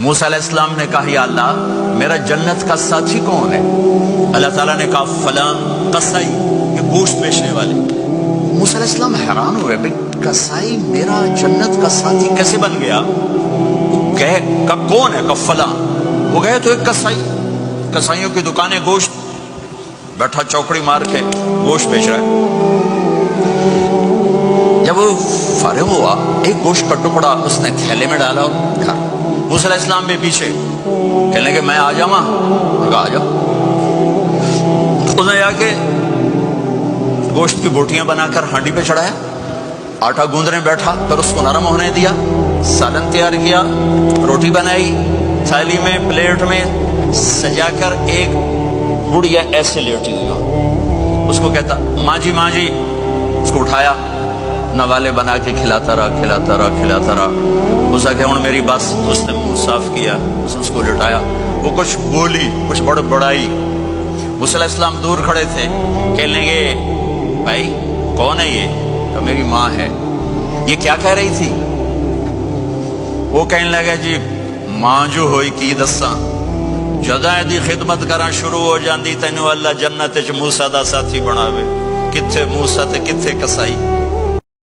موسیٰ علیہ السلام نے کہا یا اللہ میرا جنت کا ساتھی کون ہے؟ اللہ تعالیٰ نے کہا فلاں قصائی، یہ گوشت بیچنے والے۔ موسیٰ علیہ السلام حیران ہوئے، بھئی قصائی میرا جنت کا ساتھی کیسے بن گیا؟ کہا کون ہے؟ کہا فلاں۔ وہ گئے تو ایک قصائی، قصائیوں کی دکانیں، گوشت، بیٹھا چوکڑی مار کے گوشت بیچ رہا ہے۔ جب وہ فارغ ہوا ایک گوشت کا ٹکڑا اس نے تھیلے میں ڈالا اور کھا۔ موسیٰ علیہ السلام بھی پیچھے، کہنے کہ میں آ جاؤں؟ کہا آ جاؤ۔ اس نے جا کے گوشت کی بوٹیاں بنا کر ہانڈی پہ چڑھایا، آٹا گوندنے بیٹھا، پھر اس کو نرم ہونے دیا، سالن تیار کیا، روٹی بنائی، تھالی میں پلیٹ میں سجا کر ایک بڑھیا ایسے لیٹی ہوئی، اس کو کہتا ماں جی ماں جی، اس کو اٹھایا، نوالے بنا کے کھلاتا رہا۔ اس کہ ہوں میری بات، اس نے منہ صاف کیا، اس کو لٹایا، وہ کچھ بولی، کچھ بڑائی۔ موسیٰ علیہ السلام دور کھڑے تھے، کہنے لگے بھائی کون ہے یہ؟ تو میری ماں ہے۔ یہ کیا کہہ رہی تھی؟ وہ کہنے لگا جی ماں جو ہوئی کی دساں، جداں دی خدمت کرنا شروع ہو جاندی تینوں اللہ جنت وچ موسیٰ دا ساتھی بناوے، کتھے موسیٰ تے کتھے قصائی۔